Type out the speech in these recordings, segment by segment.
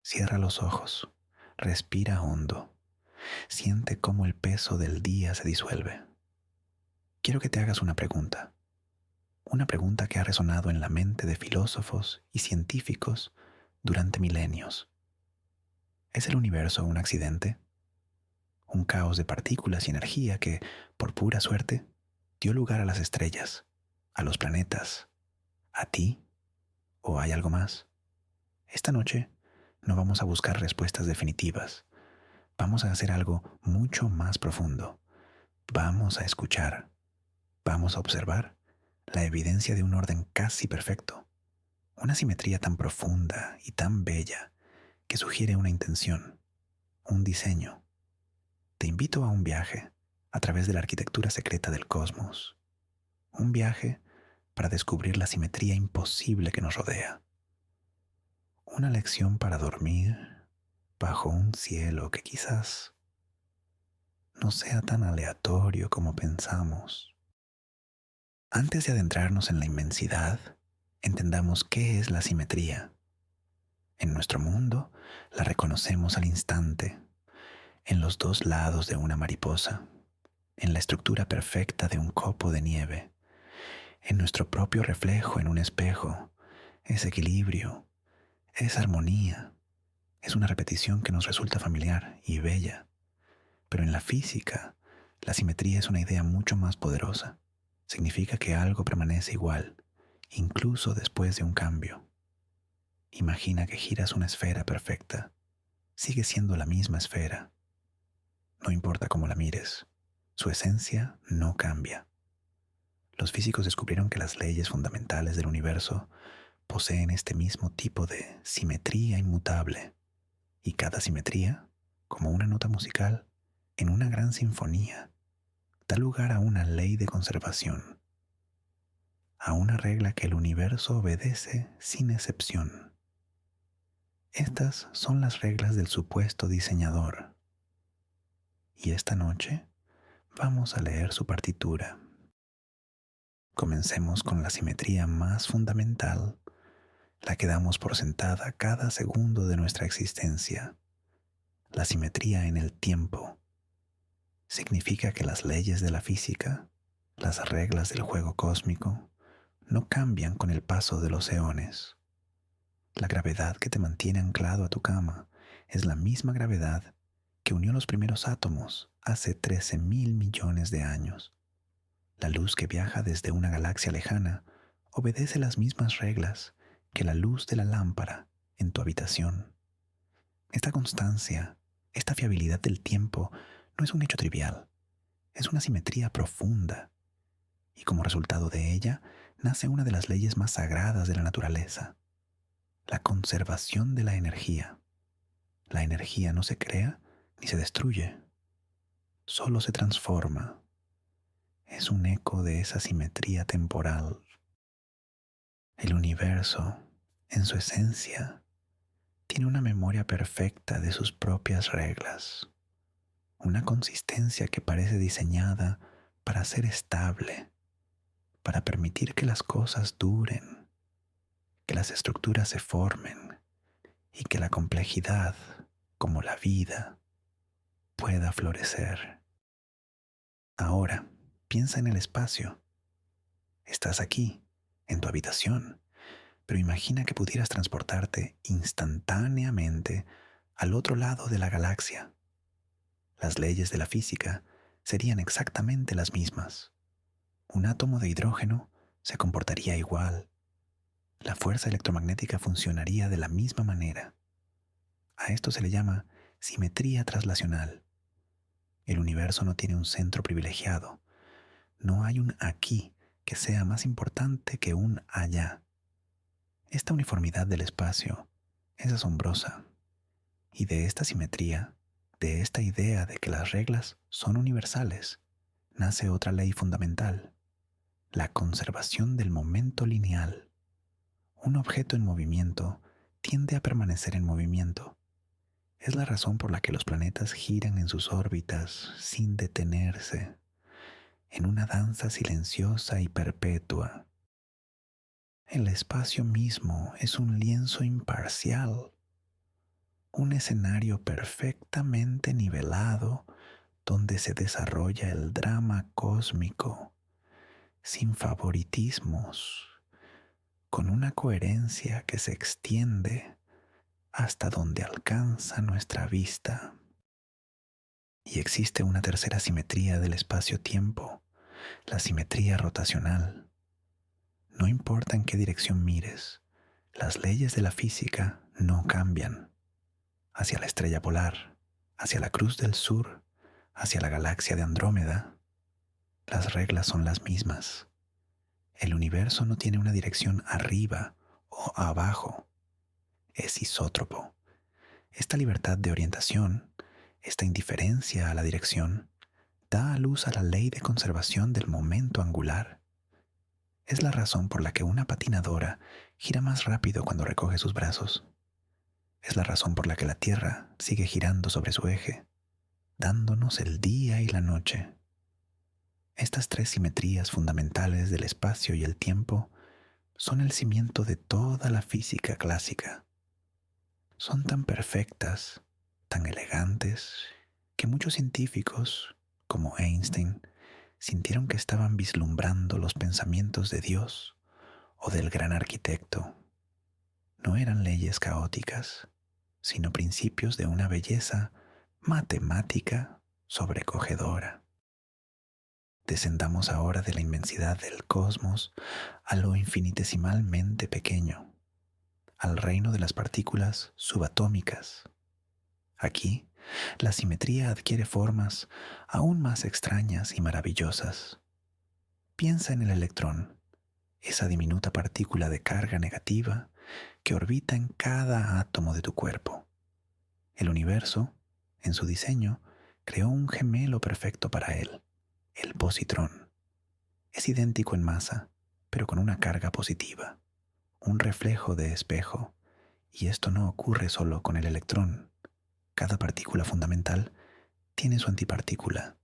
Cierra los ojos, respira hondo, siente cómo el peso del día se disuelve. Quiero que te hagas una pregunta que ha resonado en la mente de filósofos y científicos durante milenios. ¿Es el universo un accidente? ¿Un caos de partículas y energía que, por pura suerte, dio lugar a las estrellas, a los planetas, a ti? ¿O hay algo más? Esta noche no vamos a buscar respuestas definitivas. Vamos a hacer algo mucho más profundo. Vamos a escuchar. Vamos a observar la evidencia de un orden casi perfecto. Una simetría tan profunda y tan bella que sugiere una intención, un diseño. Te invito a un viaje a través de la arquitectura secreta del cosmos. Un viaje para descubrir la simetría imposible que nos rodea. Una lección para dormir bajo un cielo que quizás no sea tan aleatorio como pensamos. Antes de adentrarnos en la inmensidad, entendamos qué es la simetría. En nuestro mundo la reconocemos al instante, en los dos lados de una mariposa, en la estructura perfecta de un copo de nieve, en nuestro propio reflejo en un espejo. Es equilibrio, es armonía, es una repetición que nos resulta familiar y bella. Pero en la física, la simetría es una idea mucho más poderosa. Significa que algo permanece igual, incluso después de un cambio. Imagina que giras una esfera perfecta. Sigue siendo la misma esfera. No importa cómo la mires, su esencia no cambia. Los físicos descubrieron que las leyes fundamentales del universo poseen este mismo tipo de simetría inmutable, y cada simetría, como una nota musical, en una gran sinfonía, da lugar a una ley de conservación, a una regla que el universo obedece sin excepción. Estas son las reglas del supuesto diseñador. Y esta noche vamos a leer su partitura. Comencemos con la simetría más fundamental, la que damos por sentada cada segundo de nuestra existencia, la simetría en el tiempo. Significa que las leyes de la física, las reglas del juego cósmico, no cambian con el paso de los eones. La gravedad que te mantiene anclado a tu cama es la misma gravedad que unió los primeros átomos hace 13.000 millones de años. La luz que viaja desde una galaxia lejana obedece las mismas reglas que la luz de la lámpara en tu habitación. Esta constancia, esta fiabilidad del tiempo no es un hecho trivial, es una simetría profunda, y como resultado de ella nace una de las leyes más sagradas de la naturaleza, la conservación de la energía. La energía no se crea ni se destruye, solo se transforma. Es un eco de esa simetría temporal. El universo, en su esencia, tiene una memoria perfecta de sus propias reglas, una consistencia que parece diseñada para ser estable, para permitir que las cosas duren, que las estructuras se formen y que la complejidad, como la vida, pueda florecer. Ahora, piensa en el espacio. Estás aquí, en tu habitación, pero imagina que pudieras transportarte instantáneamente al otro lado de la galaxia. Las leyes de la física serían exactamente las mismas. Un átomo de hidrógeno se comportaría igual. La fuerza electromagnética funcionaría de la misma manera. A esto se le llama simetría traslacional. El universo no tiene un centro privilegiado. No hay un aquí que sea más importante que un allá. Esta uniformidad del espacio es asombrosa. Y de esta simetría, de esta idea de que las reglas son universales, nace otra ley fundamental, la conservación del momento lineal. Un objeto en movimiento tiende a permanecer en movimiento. Es la razón por la que los planetas giran en sus órbitas sin detenerse, en una danza silenciosa y perpetua. El espacio mismo es un lienzo imparcial. un escenario perfectamente nivelado donde se desarrolla el drama cósmico, sin favoritismos, con una coherencia que se extiende hasta donde alcanza nuestra vista. Y existe una tercera simetría del espacio-tiempo, la simetría rotacional. No importa en qué dirección mires, las leyes de la física no cambian. Hacia la estrella polar, hacia la Cruz del Sur, hacia la galaxia de Andrómeda, las reglas son las mismas. El universo no tiene una dirección arriba o abajo, es isótropo. Esta libertad de orientación, esta indiferencia a la dirección, da a luz a la ley de conservación del momento angular. Es la razón por la que una patinadora gira más rápido cuando recoge sus brazos. Es la razón por la que la Tierra sigue girando sobre su eje, dándonos el día y la noche. Estas tres simetrías fundamentales del espacio y el tiempo son el cimiento de toda la física clásica. Son tan perfectas, tan elegantes, que muchos científicos, como Einstein, sintieron que estaban vislumbrando los pensamientos de Dios o del gran arquitecto. No eran leyes caóticas, sino principios de una belleza matemática sobrecogedora. Descendamos ahora de la inmensidad del cosmos a lo infinitesimalmente pequeño, al reino de las partículas subatómicas. Aquí, la simetría adquiere formas aún más extrañas y maravillosas. Piensa en el electrón, esa diminuta partícula de carga negativa que orbita en cada átomo de tu cuerpo. El universo, en su diseño, creó un gemelo perfecto para él, el positrón. Es idéntico en masa, pero con una carga positiva, un reflejo de espejo, y esto no ocurre solo con el electrón. Cada partícula fundamental tiene su antipartícula,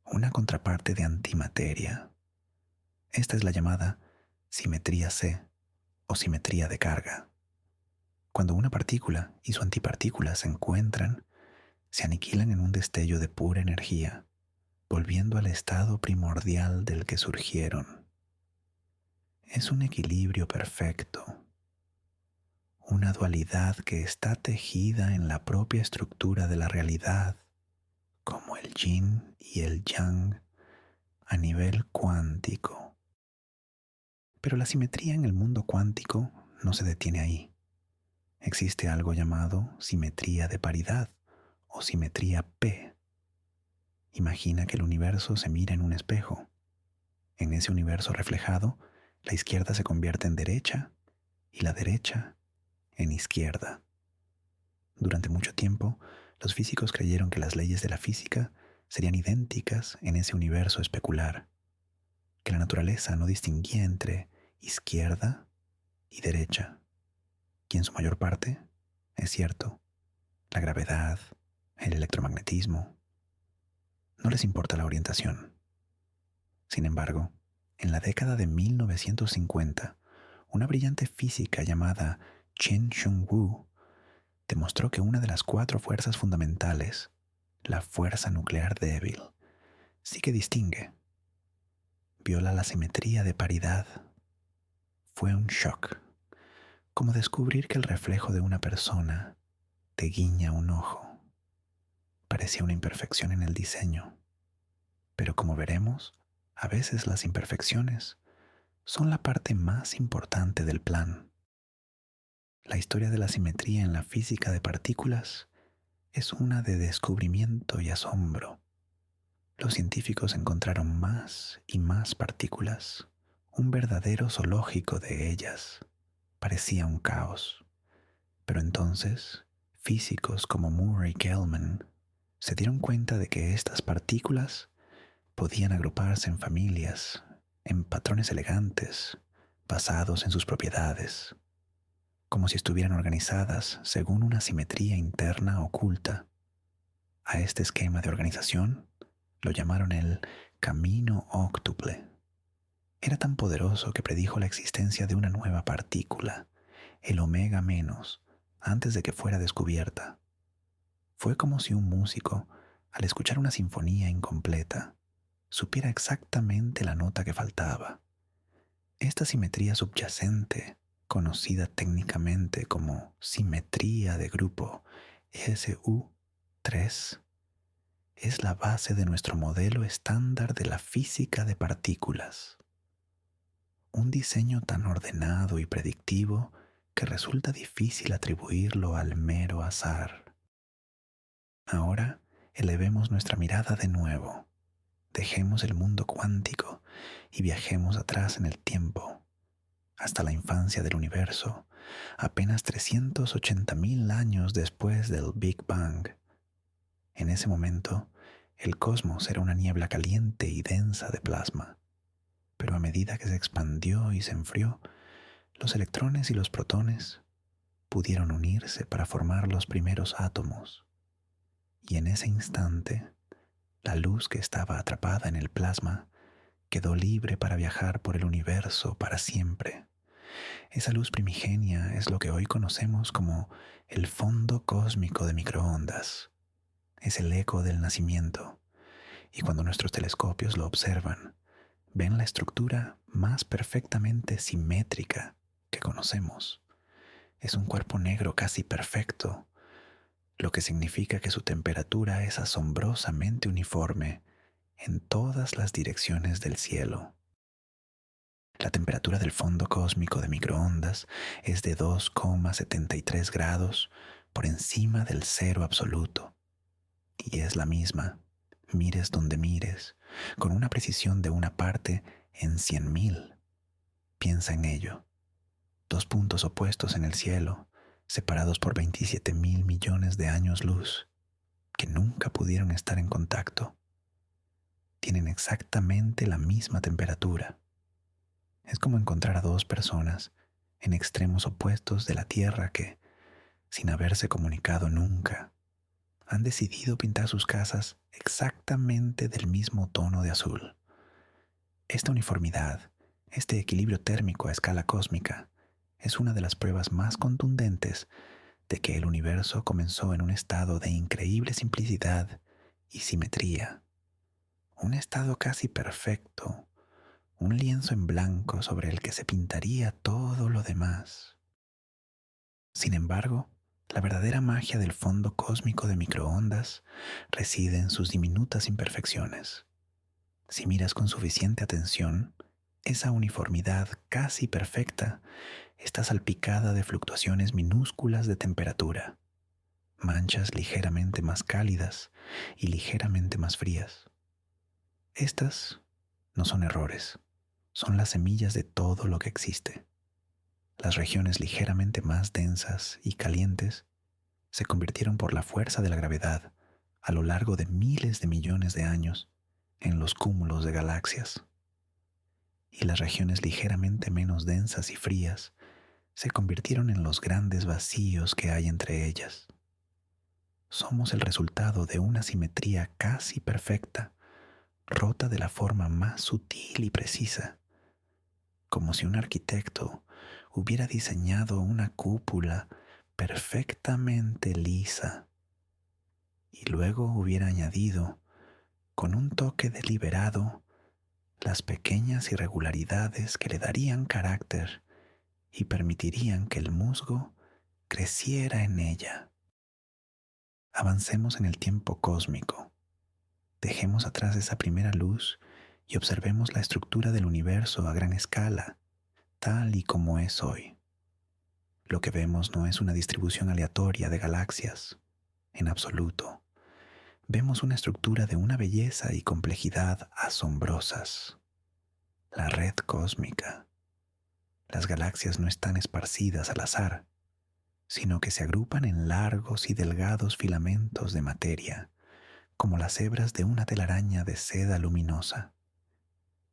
una contraparte de antimateria. Esta es la llamada simetría C o simetría de carga. Cuando una partícula y su antipartícula se encuentran, se aniquilan en un destello de pura energía, volviendo al estado primordial del que surgieron. Es un equilibrio perfecto, una dualidad que está tejida en la propia estructura de la realidad, como el yin y el yang a nivel cuántico. Pero la simetría en el mundo cuántico no se detiene ahí. Existe algo llamado simetría de paridad o simetría P. Imagina que el universo se mira en un espejo. En ese universo reflejado, la izquierda se convierte en derecha y la derecha en izquierda. Durante mucho tiempo, los físicos creyeron que las leyes de la física serían idénticas en ese universo especular, que la naturaleza no distinguía entre izquierda y derecha. Y en su mayor parte, es cierto, la gravedad, el electromagnetismo, no les importa la orientación. Sin embargo, en la década de 1950, una brillante física llamada Chien-Shiung Wu demostró que una de las 4 fuerzas fundamentales, la fuerza nuclear débil, sí que distingue. Viola la simetría de paridad. Fue un shock, como descubrir que el reflejo de una persona te guiña un ojo. Parecía una imperfección en el diseño, pero como veremos, a veces las imperfecciones son la parte más importante del plan. La historia de la simetría en la física de partículas es una de descubrimiento y asombro. Los científicos encontraron más y más partículas, un verdadero zoológico de ellas. Parecía un caos. Pero entonces, físicos como Moore y Gell-Mann se dieron cuenta de que estas partículas podían agruparse en familias, en patrones elegantes, basados en sus propiedades, como si estuvieran organizadas según una simetría interna oculta. A este esquema de organización lo llamaron el camino óctuple. Era tan poderoso que predijo la existencia de una nueva partícula, el omega menos, antes de que fuera descubierta. Fue como si un músico, al escuchar una sinfonía incompleta, supiera exactamente la nota que faltaba. Esta simetría subyacente, conocida técnicamente como simetría de grupo SU3, es la base de nuestro modelo estándar de la física de partículas. Un diseño tan ordenado y predictivo que resulta difícil atribuirlo al mero azar. Ahora elevemos nuestra mirada de nuevo. Dejemos el mundo cuántico y viajemos atrás en el tiempo, hasta la infancia del universo, apenas 380.000 años después del Big Bang. En ese momento, el cosmos era una niebla caliente y densa de plasma, pero a medida que se expandió y se enfrió, los electrones y los protones pudieron unirse para formar los primeros átomos. Y en ese instante, la luz que estaba atrapada en el plasma quedó libre para viajar por el universo para siempre. Esa luz primigenia es lo que hoy conocemos como el fondo cósmico de microondas. Es el eco del nacimiento, y cuando nuestros telescopios lo observan, ven la estructura más perfectamente simétrica que conocemos. Es un cuerpo negro casi perfecto, lo que significa que su temperatura es asombrosamente uniforme en todas las direcciones del cielo. La temperatura del fondo cósmico de microondas es de 2,73 grados por encima del cero absoluto, y es la misma, mires donde mires, con una precisión de una parte en 100.000. Piensa en ello. Dos puntos opuestos en el cielo, separados por 27.000 millones de años luz, que nunca pudieron estar en contacto. Tienen exactamente la misma temperatura. Es como encontrar a dos personas en extremos opuestos de la Tierra que, sin haberse comunicado nunca, han decidido pintar sus casas exactamente del mismo tono de azul. Esta uniformidad, este equilibrio térmico a escala cósmica, es una de las pruebas más contundentes de que el universo comenzó en un estado de increíble simplicidad y simetría, un estado casi perfecto, un lienzo en blanco sobre el que se pintaría todo lo demás. Sin embargo, la verdadera magia del fondo cósmico de microondas reside en sus diminutas imperfecciones. Si miras con suficiente atención, esa uniformidad casi perfecta está salpicada de fluctuaciones minúsculas de temperatura, manchas ligeramente más cálidas y ligeramente más frías. Estas no son errores, son las semillas de todo lo que existe. Las regiones ligeramente más densas y calientes se convirtieron por la fuerza de la gravedad a lo largo de miles de millones de años en los cúmulos de galaxias. Y las regiones ligeramente menos densas y frías se convirtieron en los grandes vacíos que hay entre ellas. Somos el resultado de una simetría casi perfecta, rota de la forma más sutil y precisa, como si un arquitecto hubiera diseñado una cúpula perfectamente lisa y luego hubiera añadido, con un toque deliberado, las pequeñas irregularidades que le darían carácter y permitirían que el musgo creciera en ella. Avancemos en el tiempo cósmico. Dejemos atrás esa primera luz y observemos la estructura del universo a gran escala, tal y como es hoy. Lo que vemos no es una distribución aleatoria de galaxias, en absoluto. Vemos una estructura de una belleza y complejidad asombrosas. La red cósmica. Las galaxias no están esparcidas al azar, sino que se agrupan en largos y delgados filamentos de materia, como las hebras de una telaraña de seda luminosa.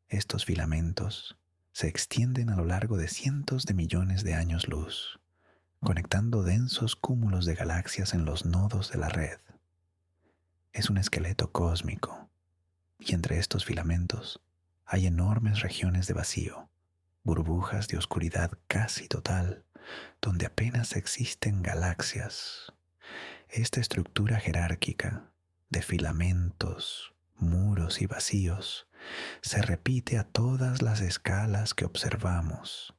Estos filamentos se extienden a lo largo de cientos de millones de años luz, conectando densos cúmulos de galaxias en los nodos de la red. Es un esqueleto cósmico, y entre estos filamentos hay enormes regiones de vacío, burbujas de oscuridad casi total, donde apenas existen galaxias. Esta estructura jerárquica de filamentos, muros y vacíos se repite a todas las escalas que observamos.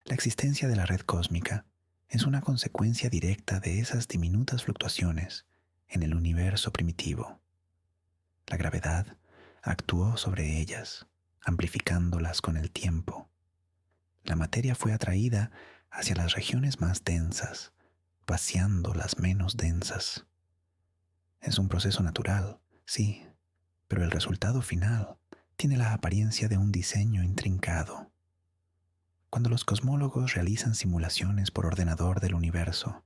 La existencia de la red cósmica es una consecuencia directa de esas diminutas fluctuaciones en el universo primitivo. La gravedad actuó sobre ellas, amplificándolas con el tiempo. La materia fue atraída hacia las regiones más densas, vaciando las menos densas. Es un proceso natural, sí, pero el resultado final tiene la apariencia de un diseño intrincado. Cuando los cosmólogos realizan simulaciones por ordenador del universo,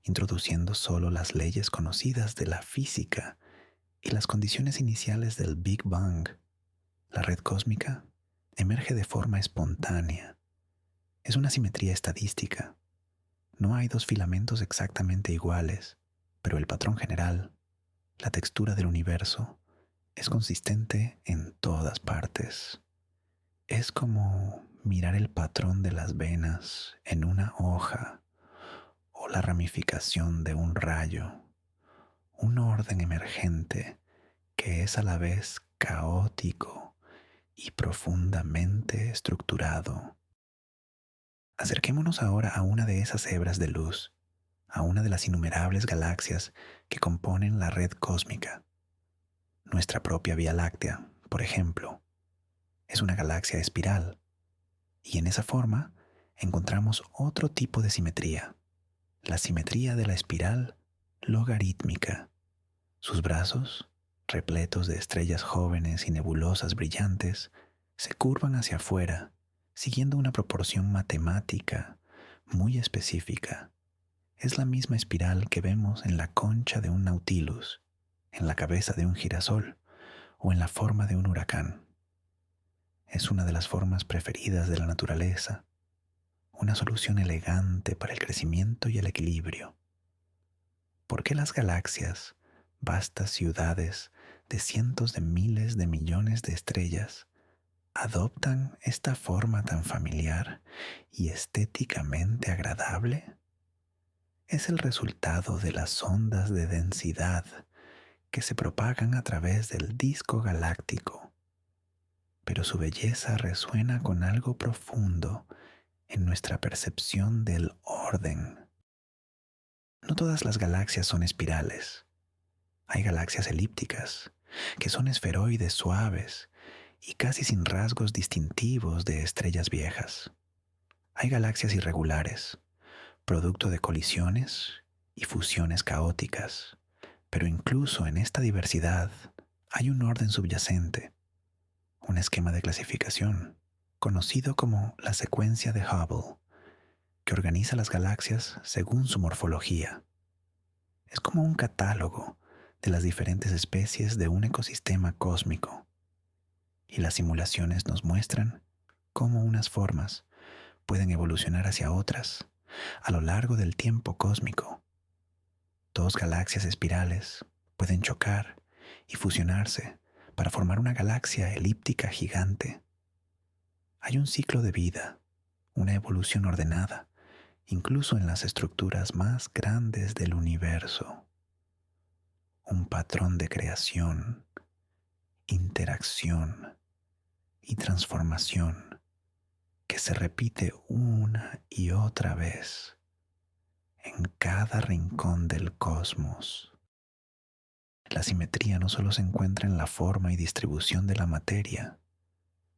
introduciendo solo las leyes conocidas de la física y las condiciones iniciales del Big Bang, la red cósmica emerge de forma espontánea. Es una simetría estadística. No hay dos filamentos exactamente iguales, pero el patrón general, la textura del universo, es consistente en todas partes. Es como mirar el patrón de las venas en una hoja o la ramificación de un rayo, un orden emergente que es a la vez caótico y profundamente estructurado. Acerquémonos ahora a una de esas hebras de luz, a una de las innumerables galaxias que componen la red cósmica. Nuestra propia Vía Láctea, por ejemplo, es una galaxia espiral, y en esa forma encontramos otro tipo de simetría, la simetría de la espiral logarítmica. Sus brazos, repletos de estrellas jóvenes y nebulosas brillantes, se curvan hacia afuera, siguiendo una proporción matemática muy específica. Es la misma espiral que vemos en la concha de un nautilus, en la cabeza de un girasol o en la forma de un huracán. Es una de las formas preferidas de la naturaleza, una solución elegante para el crecimiento y el equilibrio. ¿Por qué las galaxias, vastas ciudades de cientos de miles de millones de estrellas, adoptan esta forma tan familiar y estéticamente agradable? Es el resultado de las ondas de densidad que se propagan a través del disco galáctico, pero su belleza resuena con algo profundo en nuestra percepción del orden. No todas las galaxias son espirales. Hay galaxias elípticas, que son esferoides suaves y casi sin rasgos distintivos de estrellas viejas. Hay galaxias irregulares, producto de colisiones y fusiones caóticas, pero incluso en esta diversidad hay un orden subyacente, un esquema de clasificación, conocido como la secuencia de Hubble, que organiza las galaxias según su morfología. Es como un catálogo de las diferentes especies de un ecosistema cósmico, y las simulaciones nos muestran cómo unas formas pueden evolucionar hacia otras a lo largo del tiempo cósmico. Dos galaxias espirales pueden chocar y fusionarse para formar una galaxia elíptica gigante. Hay un ciclo de vida, una evolución ordenada, incluso en las estructuras más grandes del universo. Un patrón de creación, interacción y transformación que se repite una y otra vez en cada rincón del cosmos. La simetría no solo se encuentra en la forma y distribución de la materia,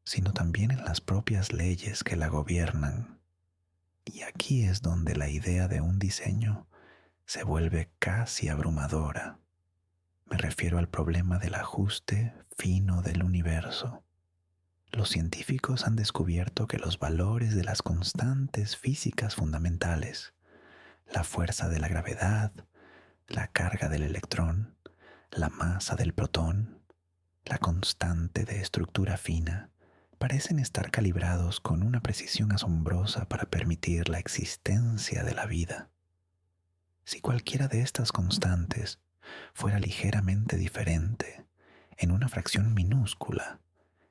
sino también en las propias leyes que la gobiernan. Y aquí es donde la idea de un diseño se vuelve casi abrumadora. Me refiero al problema del ajuste fino del universo. Los científicos han descubierto que los valores de las constantes físicas fundamentales, la fuerza de la gravedad, la carga del electrón, la masa del protón, la constante de estructura fina, parecen estar calibrados con una precisión asombrosa para permitir la existencia de la vida. Si cualquiera de estas constantes fuera ligeramente diferente, en una fracción minúscula,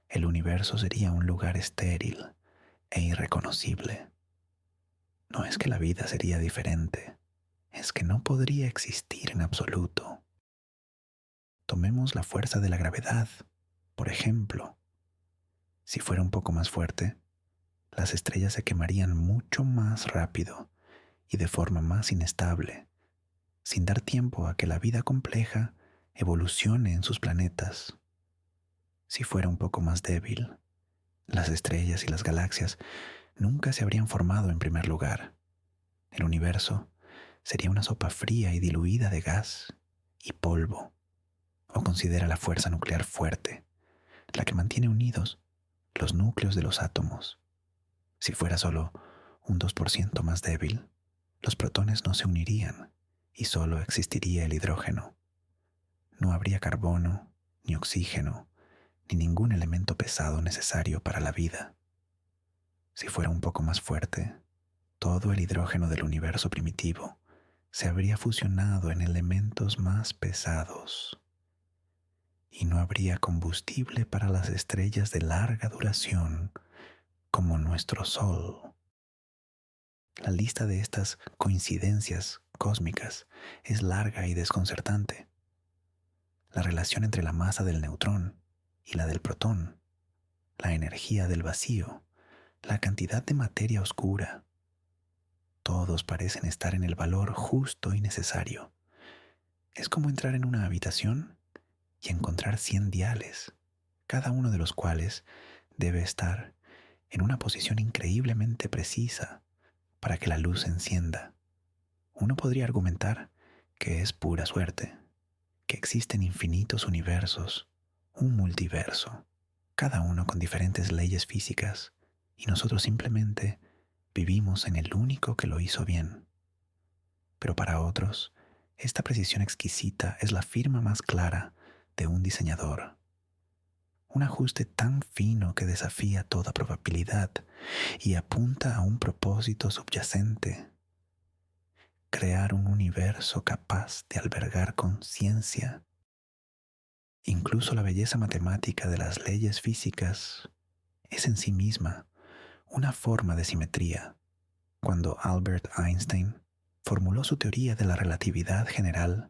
el universo sería un lugar estéril e irreconocible. No es que la vida sería diferente, es que no podría existir en absoluto. Tomemos la fuerza de la gravedad, por ejemplo. Si fuera un poco más fuerte, las estrellas se quemarían mucho más rápido y de forma más inestable, sin dar tiempo a que la vida compleja evolucione en sus planetas. Si fuera un poco más débil, las estrellas y las galaxias nunca se habrían formado en primer lugar. El universo sería una sopa fría y diluida de gas y polvo. O considera la fuerza nuclear fuerte, la que mantiene unidos los núcleos de los átomos. Si fuera solo un 2% más débil, los protones no se unirían y solo existiría el hidrógeno. No habría carbono, ni oxígeno, ni ningún elemento pesado necesario para la vida. Si fuera un poco más fuerte, todo el hidrógeno del universo primitivo se habría fusionado en elementos más pesados y no habría combustible para las estrellas de larga duración como nuestro Sol. La lista de estas coincidencias cósmicas es larga y desconcertante. La relación entre la masa del neutrón y la del protón, la energía del vacío, la cantidad de materia oscura, todos parecen estar en el valor justo y necesario. Es como entrar en una habitación y encontrar 100 diales, cada uno de los cuales debe estar en una posición increíblemente precisa para que la luz se encienda. Uno podría argumentar que es pura suerte, que existen infinitos universos, un multiverso, cada uno con diferentes leyes físicas, y nosotros simplemente vivimos en el único que lo hizo bien. Pero para otros, esta precisión exquisita es la firma más clara de un diseñador. Un ajuste tan fino que desafía toda probabilidad y apunta a un propósito subyacente: crear un universo capaz de albergar conciencia. Incluso la belleza matemática de las leyes físicas es en sí misma una forma de simetría. Cuando Albert Einstein formuló su teoría de la relatividad general,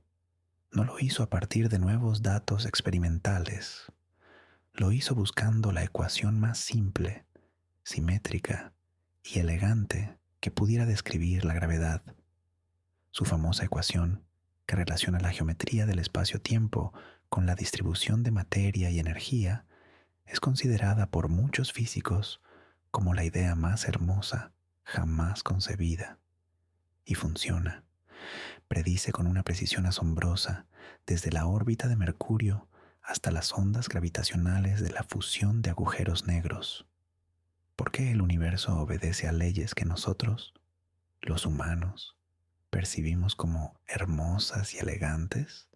no lo hizo a partir de nuevos datos experimentales. Lo hizo buscando la ecuación más simple, simétrica y elegante que pudiera describir la gravedad. Su famosa ecuación, que relaciona la geometría del espacio-tiempo con la distribución de materia y energía, es considerada por muchos físicos como la idea más hermosa jamás concebida. Y funciona. Predice con una precisión asombrosa desde la órbita de Mercurio hasta las ondas gravitacionales de la fusión de agujeros negros. ¿Por qué el universo obedece a leyes que nosotros, los humanos, percibimos como hermosas y elegantes?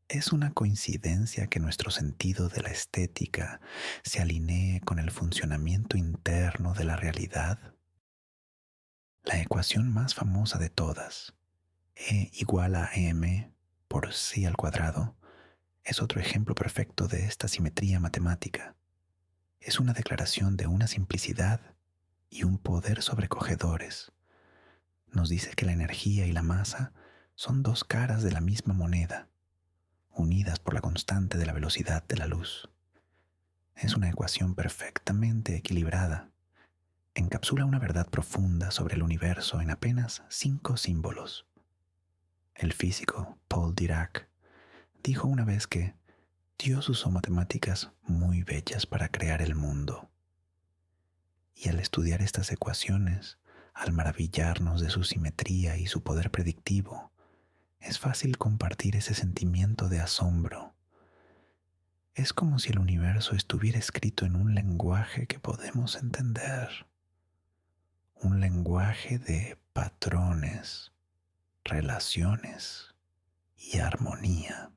¿Es una coincidencia que nuestro sentido de la estética se alinee con el funcionamiento interno de la realidad? La ecuación más famosa de todas, E igual a m por c al cuadrado, es otro ejemplo perfecto de esta simetría matemática. Es una declaración de una simplicidad y un poder sobrecogedores. Nos dice que la energía y la masa son dos caras de la misma moneda, unidas por la constante de la velocidad de la luz. Es una ecuación perfectamente equilibrada. Encapsula una verdad profunda sobre el universo en apenas 5 símbolos. El físico Paul Dirac dijo una vez que Dios usó matemáticas muy bellas para crear el mundo. Y al estudiar estas ecuaciones, al maravillarnos de su simetría y su poder predictivo, es fácil compartir ese sentimiento de asombro. Es como si el universo estuviera escrito en un lenguaje que podemos entender. Un lenguaje de patrones, relaciones y armonía.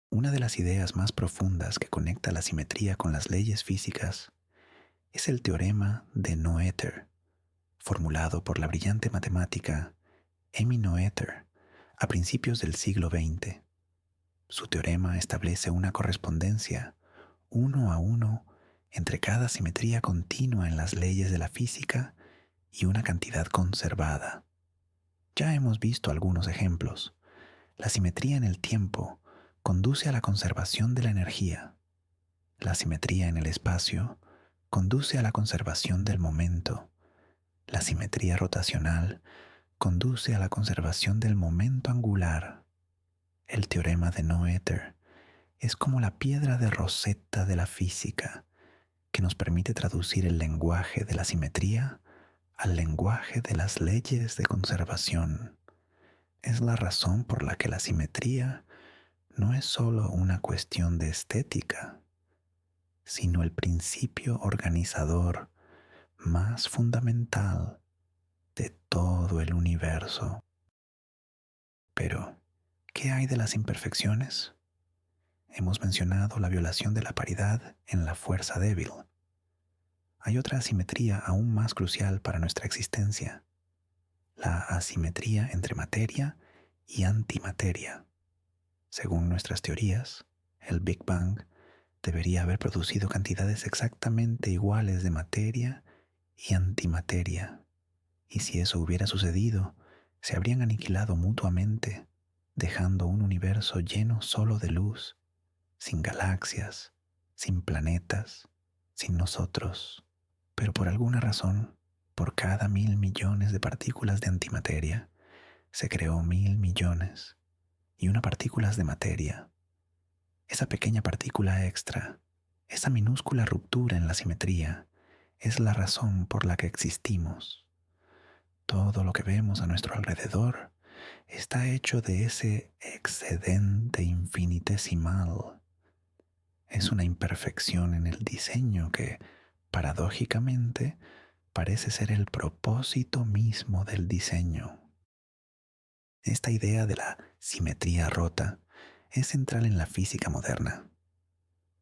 Una de las ideas más profundas que conecta la simetría con las leyes físicas es el teorema de Noether, formulado por la brillante matemática Emmy Noether a principios del siglo XX. Su teorema establece una correspondencia 1 a 1 entre cada simetría continua en las leyes de la física y una cantidad conservada. Ya hemos visto algunos ejemplos. La simetría en el tiempo conduce a la conservación de la energía. La simetría en el espacio conduce a la conservación del momento. La simetría rotacional conduce a la conservación del momento angular. El teorema de Noether es como la piedra de Rosetta de la física, que nos permite traducir el lenguaje de la simetría al lenguaje de las leyes de conservación. Es la razón por la que la simetría no es solo una cuestión de estética, sino el principio organizador más fundamental de todo el universo. Pero, ¿qué hay de las imperfecciones? Hemos mencionado la violación de la paridad en la fuerza débil. Hay otra asimetría aún más crucial para nuestra existencia: la asimetría entre materia y antimateria. Según nuestras teorías, el Big Bang debería haber producido cantidades exactamente iguales de materia y antimateria, y si eso hubiera sucedido, se habrían aniquilado mutuamente, dejando un universo lleno solo de luz, sin galaxias, sin planetas, sin nosotros. Pero por alguna razón, por cada 1.000 millones de partículas de antimateria, se creó 1.000 millones y una partículas de materia. Esa pequeña partícula extra, esa minúscula ruptura en la simetría, es la razón por la que existimos. Todo lo que vemos a nuestro alrededor está hecho de ese excedente infinitesimal. Es una imperfección en el diseño que, paradójicamente, parece ser el propósito mismo del diseño. Esta idea de la simetría rota es central en la física moderna.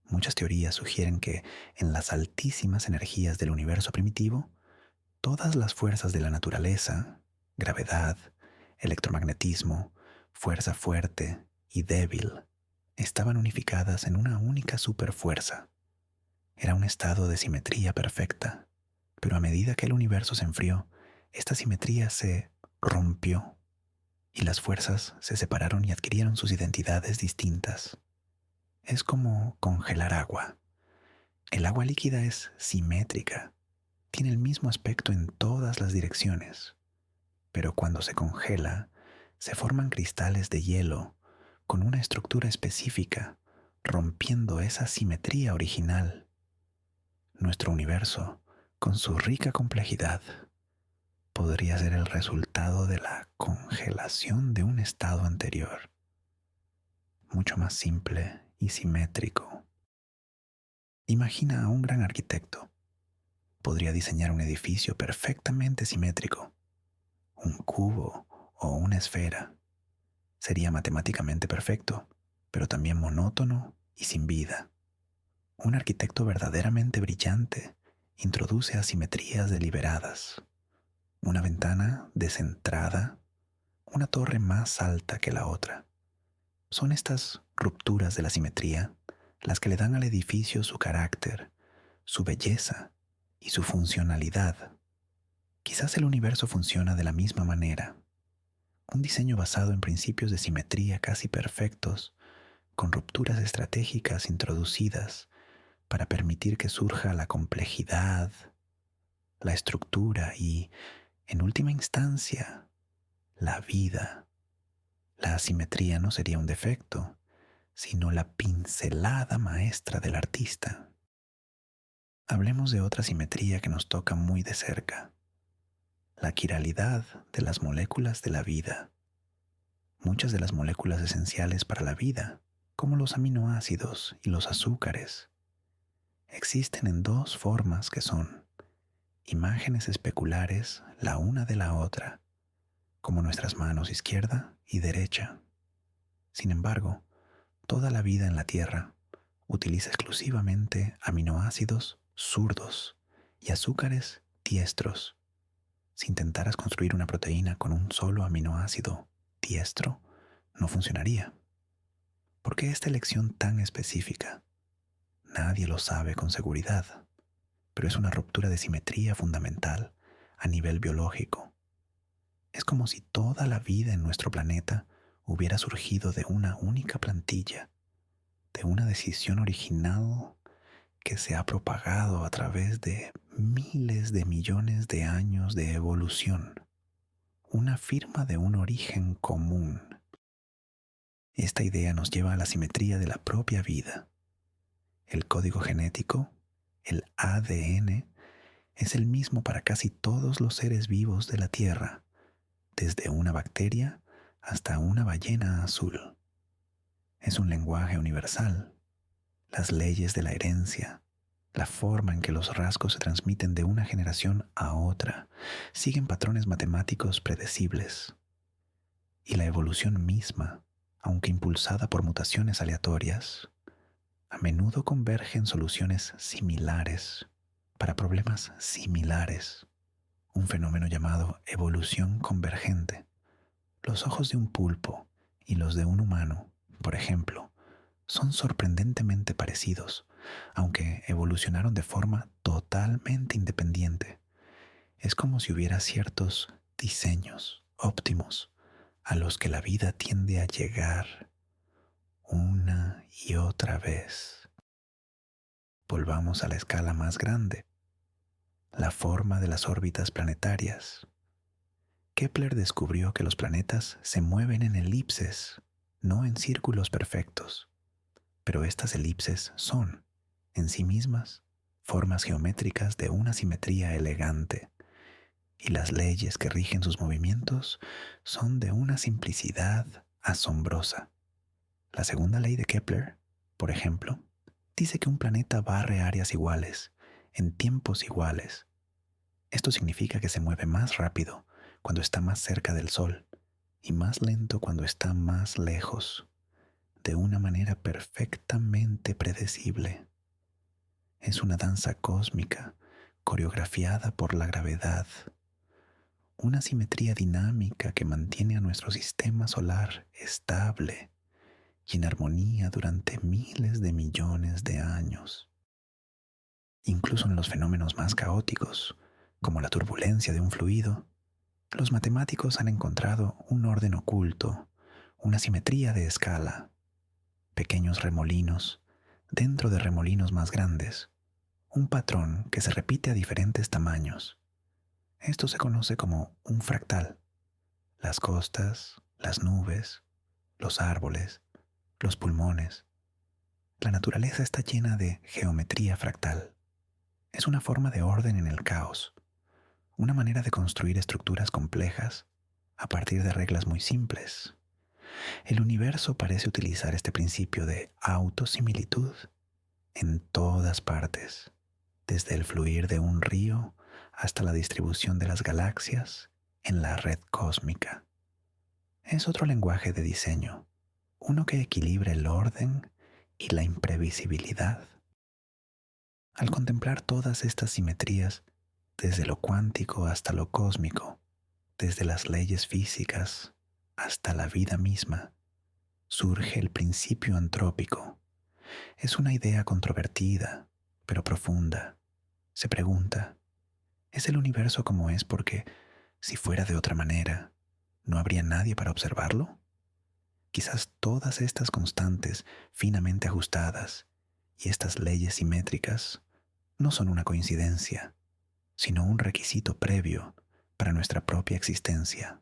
Muchas teorías sugieren que en las altísimas energías del universo primitivo, todas las fuerzas de la naturaleza, gravedad, electromagnetismo, fuerza fuerte y débil, estaban unificadas en una única superfuerza. Era un estado de simetría perfecta, pero a medida que el universo se enfrió, esta simetría se rompió y las fuerzas se separaron y adquirieron sus identidades distintas. Es como congelar agua. El agua líquida es simétrica, tiene el mismo aspecto en todas las direcciones, pero cuando se congela, se forman cristales de hielo con una estructura específica, rompiendo esa simetría original. Nuestro universo, con su rica complejidad, podría ser el resultado de la congelación de un estado anterior, mucho más simple y simétrico. Imagina a un gran arquitecto. Podría diseñar un edificio perfectamente simétrico, un cubo o una esfera. Sería matemáticamente perfecto, pero también monótono y sin vida. Un arquitecto verdaderamente brillante introduce asimetrías deliberadas. Una ventana descentrada, una torre más alta que la otra. Son estas rupturas de la simetría las que le dan al edificio su carácter, su belleza y su funcionalidad. Quizás el universo funciona de la misma manera. Un diseño basado en principios de simetría casi perfectos, con rupturas estratégicas introducidas para permitir que surja la complejidad, la estructura y, en última instancia, la vida. La asimetría no sería un defecto, sino la pincelada maestra del artista. Hablemos de otra simetría que nos toca muy de cerca: la quiralidad de las moléculas de la vida. Muchas de las moléculas esenciales para la vida, como los aminoácidos y los azúcares, existen en dos formas que son imágenes especulares la una de la otra, como nuestras manos izquierda y derecha. Sin embargo, toda la vida en la Tierra utiliza exclusivamente aminoácidos zurdos y azúcares diestros. Si intentaras construir una proteína con un solo aminoácido diestro, no funcionaría. ¿Por qué esta elección tan específica? Nadie lo sabe con seguridad, pero es una ruptura de simetría fundamental a nivel biológico. Es como si toda la vida en nuestro planeta hubiera surgido de una única plantilla, de una decisión original que se ha propagado a través de miles de millones de años de evolución, una firma de un origen común. Esta idea nos lleva a la simetría de la propia vida. El código genético, el ADN, es el mismo para casi todos los seres vivos de la Tierra, desde una bacteria hasta una ballena azul. Es un lenguaje universal. Las leyes de la herencia, la forma en que los rasgos se transmiten de una generación a otra, siguen patrones matemáticos predecibles. Y la evolución misma, aunque impulsada por mutaciones aleatorias, a menudo converge en soluciones similares para problemas similares, un fenómeno llamado evolución convergente. Los ojos de un pulpo y los de un humano, por ejemplo, son sorprendentemente parecidos, aunque evolucionaron de forma totalmente independiente. Es como si hubiera ciertos diseños óptimos a los que la vida tiende a llegar una y otra vez. Volvamos a la escala más grande, la forma de las órbitas planetarias. Kepler descubrió que los planetas se mueven en elipses, no en círculos perfectos. Pero estas elipses son, en sí mismas, formas geométricas de una simetría elegante, y las leyes que rigen sus movimientos son de una simplicidad asombrosa. La segunda ley de Kepler, por ejemplo, dice que un planeta barre áreas iguales, en tiempos iguales. Esto significa que se mueve más rápido cuando está más cerca del Sol y más lento cuando está más lejos, de una manera perfectamente predecible. Es una danza cósmica, coreografiada por la gravedad, una simetría dinámica que mantiene a nuestro sistema solar estable y en armonía durante miles de millones de años. Incluso en los fenómenos más caóticos, como la turbulencia de un fluido, los matemáticos han encontrado un orden oculto, una simetría de escala, pequeños remolinos dentro de remolinos más grandes, un patrón que se repite a diferentes tamaños. Esto se conoce como un fractal. Las costas, las nubes, los árboles, los pulmones. La naturaleza está llena de geometría fractal. Es una forma de orden en el caos, una manera de construir estructuras complejas a partir de reglas muy simples. El universo parece utilizar este principio de autosimilitud en todas partes, desde el fluir de un río hasta la distribución de las galaxias en la red cósmica. Es otro lenguaje de diseño, uno que equilibra el orden y la imprevisibilidad. Al contemplar todas estas simetrías, desde lo cuántico hasta lo cósmico, desde las leyes físicas hasta la vida misma, surge el principio antrópico. Es una idea controvertida, pero profunda. Se pregunta, ¿es el universo como es porque, si fuera de otra manera, no habría nadie para observarlo? Quizás todas estas constantes finamente ajustadas y estas leyes simétricas no son una coincidencia, sino un requisito previo para nuestra propia existencia.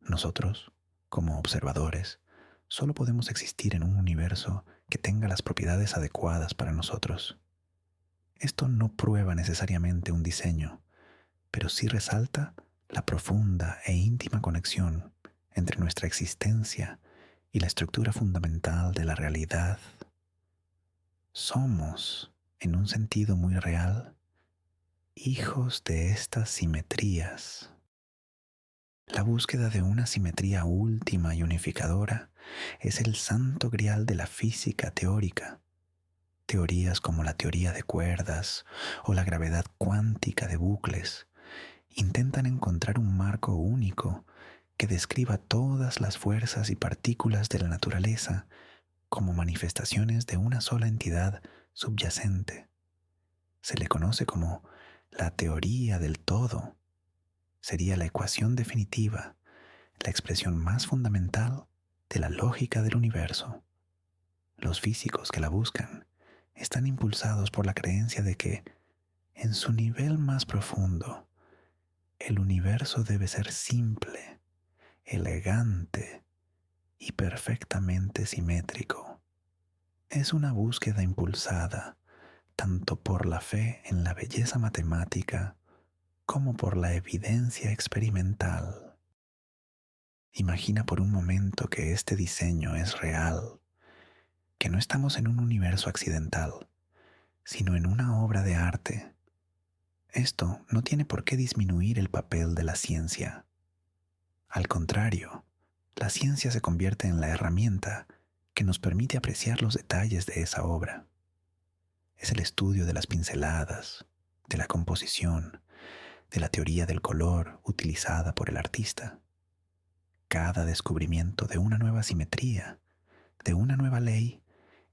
Nosotros, como observadores, solo podemos existir en un universo que tenga las propiedades adecuadas para nosotros. Esto no prueba necesariamente un diseño, pero sí resalta la profunda e íntima conexión entre nuestra existencia y la estructura fundamental de la realidad. Somos, en un sentido muy real, hijos de estas simetrías. La búsqueda de una simetría última y unificadora es el santo grial de la física teórica. Teorías como la teoría de cuerdas o la gravedad cuántica de bucles intentan encontrar un marco único que describa todas las fuerzas y partículas de la naturaleza como manifestaciones de una sola entidad subyacente. Se le conoce como la teoría del todo sería la ecuación definitiva, la expresión más fundamental de la lógica del universo. Los físicos que la buscan están impulsados por la creencia de que, en su nivel más profundo, el universo debe ser simple, elegante y perfectamente simétrico. Es una búsqueda impulsada tanto por la fe en la belleza matemática como por la evidencia experimental. Imagina por un momento que este diseño es real, que no estamos en un universo accidental, sino en una obra de arte. Esto no tiene por qué disminuir el papel de la ciencia. Al contrario, la ciencia se convierte en la herramienta que nos permite apreciar los detalles de esa obra. Es el estudio de las pinceladas, de la composición, de la teoría del color utilizada por el artista. Cada descubrimiento de una nueva simetría, de una nueva ley,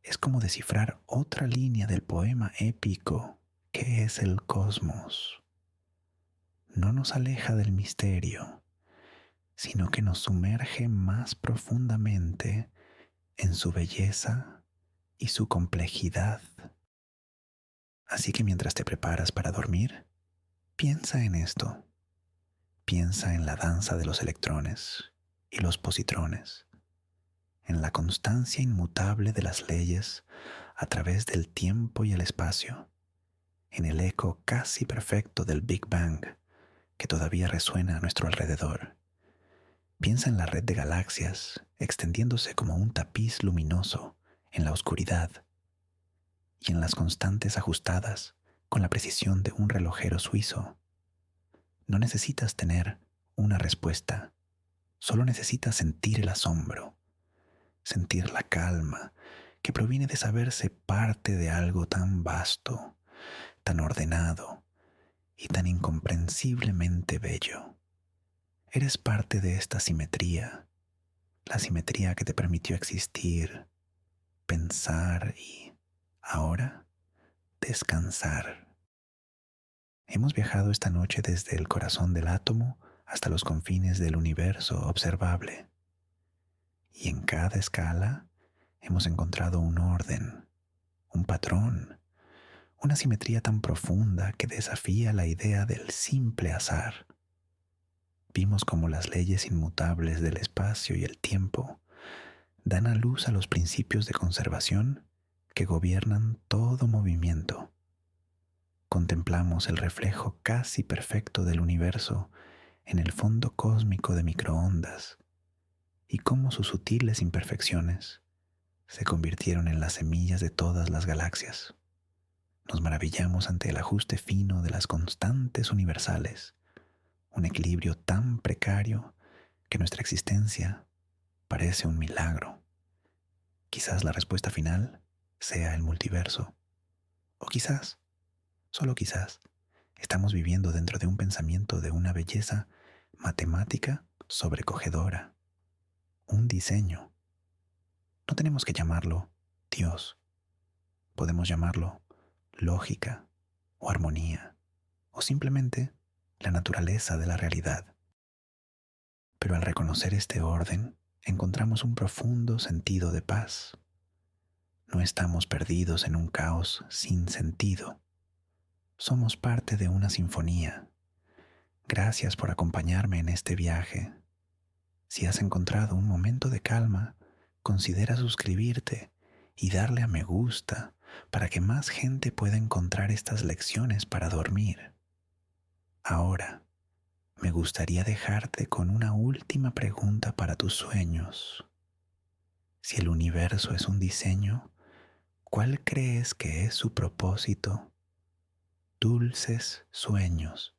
es como descifrar otra línea del poema épico que es el cosmos. No nos aleja del misterio, sino que nos sumerge más profundamente en su belleza y su complejidad. Así que mientras te preparas para dormir, piensa en esto. Piensa en la danza de los electrones y los positrones, en la constancia inmutable de las leyes a través del tiempo y el espacio, en el eco casi perfecto del Big Bang que todavía resuena a nuestro alrededor. Piensa en la red de galaxias extendiéndose como un tapiz luminoso en la oscuridad y en las constantes ajustadas con la precisión de un relojero suizo. No necesitas tener una respuesta, solo necesitas sentir el asombro, sentir la calma que proviene de saberse parte de algo tan vasto, tan ordenado y tan incomprensiblemente bello. Eres parte de esta simetría, la simetría que te permitió existir, pensar y, ahora, descansar. Hemos viajado esta noche desde el corazón del átomo hasta los confines del universo observable. Y en cada escala hemos encontrado un orden, un patrón, una simetría tan profunda que desafía la idea del simple azar. Vimos cómo las leyes inmutables del espacio y el tiempo dan a luz a los principios de conservación que gobiernan todo movimiento. Contemplamos el reflejo casi perfecto del universo en el fondo cósmico de microondas y cómo sus sutiles imperfecciones se convirtieron en las semillas de todas las galaxias. Nos maravillamos ante el ajuste fino de las constantes universales, un equilibrio tan precario que nuestra existencia parece un milagro. Quizás la respuesta final sea el multiverso, o quizás, solo quizás, estamos viviendo dentro de un pensamiento de una belleza matemática sobrecogedora, un diseño. No tenemos que llamarlo Dios, podemos llamarlo lógica o armonía, o simplemente la naturaleza de la realidad. Pero al reconocer este orden, encontramos un profundo sentido de paz. No estamos perdidos en un caos sin sentido. Somos parte de una sinfonía. Gracias por acompañarme en este viaje. Si has encontrado un momento de calma, considera suscribirte y darle a me gusta para que más gente pueda encontrar estas lecciones para dormir. Ahora, me gustaría dejarte con una última pregunta para tus sueños. Si el universo es un diseño, ¿cuál crees que es su propósito? Dulces sueños.